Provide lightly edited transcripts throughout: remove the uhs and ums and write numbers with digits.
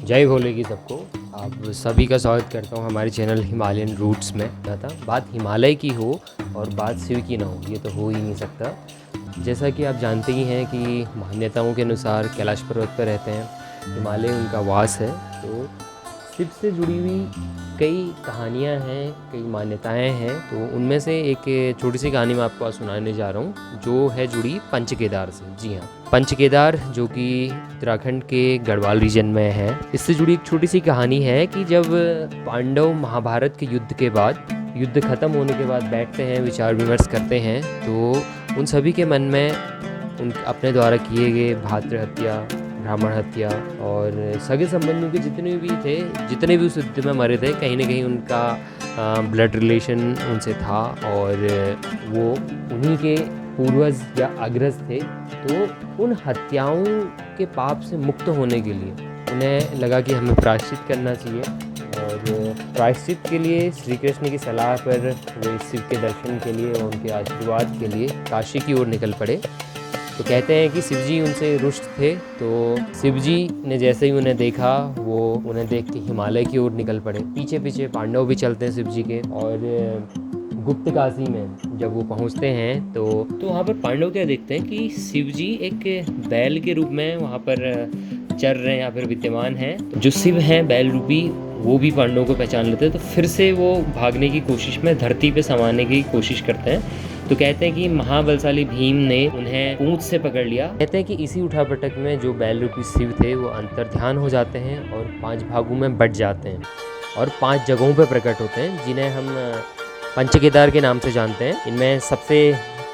जय भोले की सबको। आप सभी का स्वागत करता हूँ हमारे चैनल हिमालयन रूट्स में। था बात हिमालय की हो और बात शिव की ना हो, ये तो हो ही नहीं सकता। जैसा कि आप जानते ही हैं कि मान्यताओं के अनुसार कैलाश पर्वत पर रहते हैं, हिमालय उनका वास है। तो शिव से जुड़ी हुई कई कहानियाँ हैं, कई मान्यताएं हैं। तो उनमें से एक छोटी सी कहानी मैं आपको आज सुनाने जा रहा हूँ, जो है जुड़ी पंच केदार से। जी हाँ, पंच केदार जो कि उत्तराखंड के गढ़वाल रीजन में है। इससे जुड़ी एक छोटी सी कहानी है कि जब पांडव महाभारत के युद्ध के बाद, युद्ध खत्म होने के बाद बैठते हैं, विचार विमर्श करते हैं, तो उन सभी के मन में उन अपने द्वारा किए गए भातृ हत्या, ब्राह्मण हत्या और सगे संबंधियों के जितने भी थे, जितने भी उस युद्ध में मरे थे, कहीं ना कहीं उनका ब्लड रिलेशन उनसे था और वो उन्हीं के पूर्वज या अग्रज थे। तो उन हत्याओं के पाप से मुक्त होने के लिए उन्हें लगा कि हमें प्रायश्चित करना चाहिए, और प्रायश्चित के लिए श्री कृष्ण की सलाह पर वे शिव के दर्शन के लिए और उनके आशीर्वाद के लिए काशी की ओर निकल पड़े। तो कहते हैं कि शिवजी उनसे रुष्ट थे, तो शिवजी ने जैसे ही उन्हें देखा, वो उन्हें देख के हिमालय की ओर निकल पड़े। पीछे पीछे पांडव भी चलते हैं शिवजी के। और गुप्त काशी में जब वो पहुंचते हैं तो वहाँ पर पांडव क्या देखते हैं कि शिवजी एक बैल के रूप में वहाँ पर चर रहे हैं या फिर विद्यमान हैं। तो जो शिव हैं बैल रूपी, वो भी पांडवों को पहचान लेते हैं। तो फिर से वो भागने की कोशिश में धरती पे समाने की कोशिश करते हैं। तो कहते हैं कि महाबलशाली भीम ने उन्हें पूंछ से पकड़ लिया। कहते हैं कि इसी उठापटक में जो बैल रूपी शिव थे वो अंतर्ध्यान हो जाते हैं और 5 भागों में बट जाते हैं और 5 जगहों पर प्रकट होते हैं, जिन्हें हम पंच केदार के नाम से जानते हैं। इनमें सबसे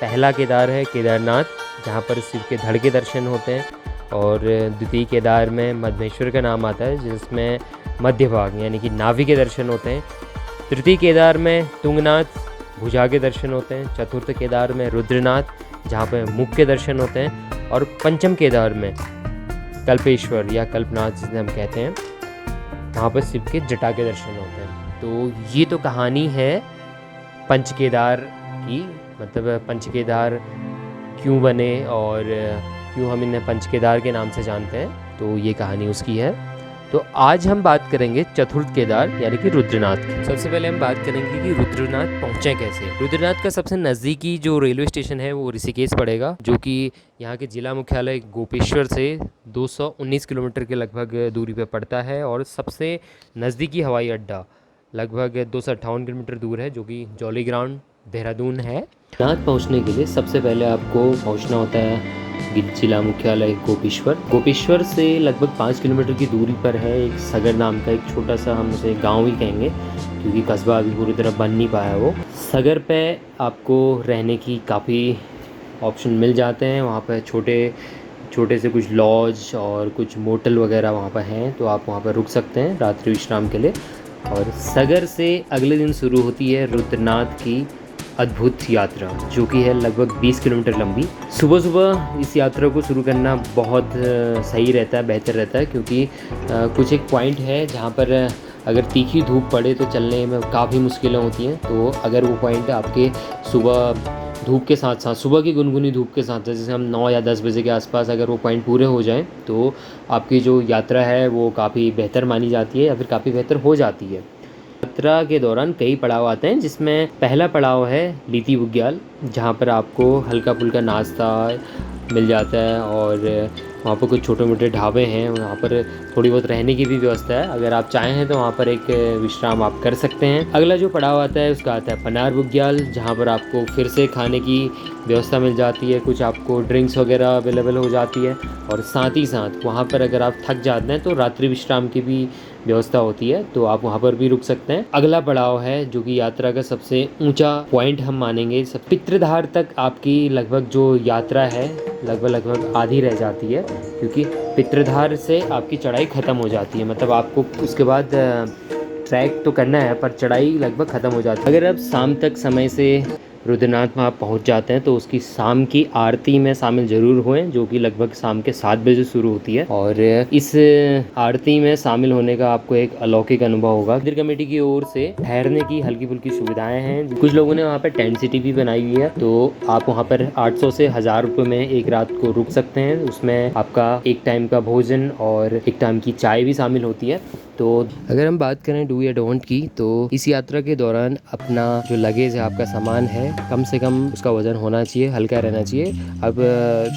पहला केदार है केदारनाथ, जहाँ पर शिव के धड़ के दर्शन होते हैं। और द्वितीय केदार में मधमेश्वर का नाम आता है, जिसमें मध्य भाग यानी कि नाभि के दर्शन होते हैं। तृतीय केदार में तुंगनाथ, भुजा के दर्शन होते हैं। चतुर्थ केदार में रुद्रनाथ, जहाँ पे मुख के दर्शन होते हैं। और पंचम केदार में कल्पेश्वर या कल्पनाथ जिसे हम कहते हैं, वहाँ पर शिव के जटा के दर्शन होते हैं। तो ये तो कहानी है पंच केदार की, मतलब पंच केदार क्यों बने और क्यों हम इन्हें पंच केदार के नाम से जानते हैं, तो ये कहानी उसकी है। तो आज हम बात करेंगे चतुर्थ केदार यानी कि रुद्रनाथ की। सबसे पहले हम बात करेंगे कि रुद्रनाथ पहुँचे कैसे। रुद्रनाथ का सबसे नज़दीकी जो रेलवे स्टेशन है वो ऋषिकेश पड़ेगा, जो कि यहाँ के जिला मुख्यालय गोपेश्वर से 219 किलोमीटर के लगभग दूरी पर पड़ता है। और सबसे नज़दीकी हवाई अड्डा लगभग 258 किलोमीटर दूर है, जो कि जॉली ग्राउंड देहरादून है। रुद्रनाथ पहुँचने के लिए सबसे पहले आपको पहुँचना होता है जिला मुख्यालय गोपेश्वर। गोपेश्वर से लगभग 5 किलोमीटर की दूरी पर है एक सगर नाम का एक छोटा सा, हम उसे गांव ही कहेंगे क्योंकि कस्बा अभी पूरी तरह बन नहीं पाया वो। सगर पे आपको रहने की काफ़ी ऑप्शन मिल जाते हैं। वहाँ पर छोटे से कुछ लॉज और कुछ मोटल वगैरह वहाँ पर हैं, तो आप वहाँ पर रुक सकते हैं रात्रि विश्राम के लिए। और सगर से अगले दिन शुरू होती है रुद्रनाथ की अद्भुत यात्रा, जो कि है लगभग 20 किलोमीटर लंबी। सुबह सुबह इस यात्रा को शुरू करना बहुत सही रहता है, बेहतर रहता है, क्योंकि कुछ एक पॉइंट है जहाँ पर अगर तीखी धूप पड़े तो चलने में काफ़ी मुश्किलें होती हैं। तो अगर वो पॉइंट आपके सुबह धूप के साथ साथ, सुबह की गुनगुनी धूप के साथ, जैसे हम 9 या 10 बजे के आसपास अगर वो पॉइंट पूरे हो जाएं, तो आपकी जो यात्रा है वो काफ़ी बेहतर मानी जाती है या फिर काफ़ी बेहतर हो जाती है। यात्रा के दौरान कई पड़ाव आते हैं, जिसमें पहला पड़ाव है लीती बुग्याल, जहाँ पर आपको हल्का फुल्का नाश्ता मिल जाता है और वहाँ पर कुछ छोटे मोटे ढाबे हैं, वहाँ पर थोड़ी बहुत रहने की भी व्यवस्था है। अगर आप चाहें तो वहाँ पर एक विश्राम आप कर सकते हैं। अगला जो पड़ाव आता है उसका आता है पनार बुग्याल, जहाँ पर आपको फिर से खाने की व्यवस्था मिल जाती है, कुछ आपको ड्रिंक्स वगैरह अवेलेबल हो जाती है। और साथ ही साथ वहाँ पर अगर आप थक जाते हैं तो रात्रि विश्राम की भी व्यवस्था होती है, तो आप वहाँ पर भी रुक सकते हैं। अगला पड़ाव है जो कि यात्रा का सबसे ऊंचा पॉइंट हम मानेंगे, पितृधार तक आपकी लगभग जो यात्रा है लगभग आधी रह जाती है, क्योंकि पितृधार से आपकी चढ़ाई ख़त्म हो जाती है। मतलब आपको उसके बाद ट्रैक तो करना है पर चढ़ाई लगभग ख़त्म हो जाती है। अगर आप शाम तक समय से रुद्रनाथ में आप पहुंच जाते हैं तो उसकी शाम की आरती में शामिल ज़रूर हुए, जो कि लगभग शाम के 7 बजे शुरू होती है। और इस आरती में शामिल होने का आपको एक अलौकिक अनुभव होगा। मंदिर कमेटी की ओर से ठहरने की हल्की फुल्की सुविधाएं हैं। कुछ लोगों ने वहाँ पर टेंट सिटी भी बनाई हुई है, तो आप वहाँ पर 800 से 1000 रुपये में एक रात को रुक सकते हैं। उसमें आपका एक टाइम का भोजन और एक टाइम की चाय भी शामिल होती है। तो अगर हम बात करें डू या डोंट की, तो इस यात्रा के दौरान अपना जो लगेज है, आपका सामान है, कम से कम उसका वज़न होना चाहिए, हल्का रहना चाहिए। अब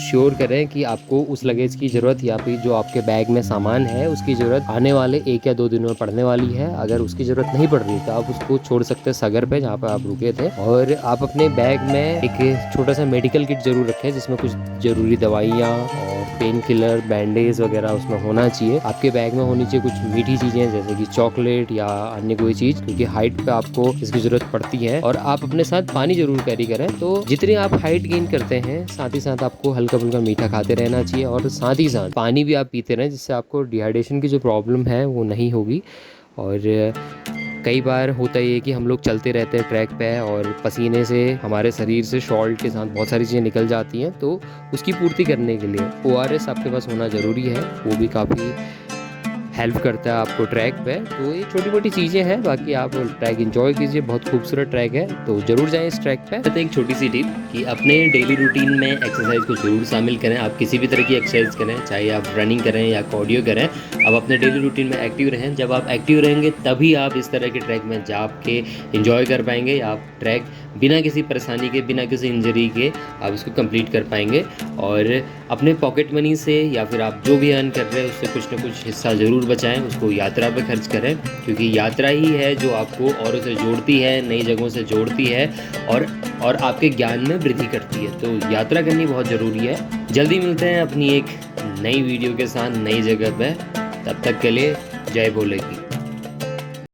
श्योर करें कि आपको उस लगेज की ज़रूरत या फिर जो आपके बैग में सामान है उसकी ज़रूरत आने वाले 1 या 2 दिनों में पड़ने वाली है। अगर उसकी ज़रूरत नहीं पड़ रही तो आप उसको छोड़ सकते हैं सागर पे, जहाँ पर आप रुके थे। और आप अपने बैग में एक छोटा सा मेडिकल किट ज़रूर रखें, जिसमें कुछ ज़रूरी दवाइयाँ और पेन किलर, बैंडेज वगैरह उसमें होना चाहिए। आपके बैग में होनी चाहिए कुछ मीठी चीज़ें जैसे कि चॉकलेट या अन्य कोई चीज़, क्योंकि हाइट पे आपको इसकी ज़रूरत पड़ती है। और आप अपने साथ पानी ज़रूर कैरी करें। तो जितनी आप हाइट गेन करते हैं, साथ ही साथ आपको हल्का फुल्का मीठा खाते रहना चाहिए और साथ ही साथ पानी भी आप पीते रहें, जिससे आपको डिहाइड्रेशन की जो प्रॉब्लम है वो नहीं होगी। और कई बार होता ही है कि हम लोग चलते रहते हैं ट्रैक पे और पसीने से हमारे शरीर से सॉल्ट के साथ बहुत सारी चीज़ें निकल जाती हैं, तो उसकी पूर्ति करने के लिए ORS आपके पास होना ज़रूरी है। वो भी काफ़ी हेल्प करता है आपको ट्रैक पे। तो ये छोटी मोटी चीज़ें हैं, बाकी आप ट्रैक एंजॉय कीजिए, बहुत खूबसूरत ट्रैक है, तो ज़रूर जाएं इस ट्रैक पे। तो एक छोटी सी टिप कि अपने डेली रूटीन में एक्सरसाइज को ज़रूर शामिल करें। आप किसी भी तरह की एक्सरसाइज करें, चाहे आप रनिंग करें या कार्डियो करें, आप अपने डेली रूटीन में एक्टिव रहें। जब आप एक्टिव रहेंगे तभी आप इस तरह के ट्रैक में जा के इंजॉय कर पाएंगे। आप ट्रैक बिना किसी परेशानी के, बिना किसी इंजरी के आप इसको कंप्लीट कर पाएंगे। और अपने पॉकेट मनी से या फिर आप जो भी अर्न कर रहे हैं उससे कुछ ना कुछ हिस्सा ज़रूर बचाएं, उसको यात्रा पे खर्च करें, क्योंकि यात्रा ही है जो आपको औरों से जोड़ती है, नई जगहों से जोड़ती है और आपके ज्ञान में वृद्धि करती है। तो यात्रा करनी बहुत ज़रूरी है। जल्दी मिलते हैं अपनी एक नई वीडियो के साथ नई जगह पे। तब तक के लिए जय भोले की।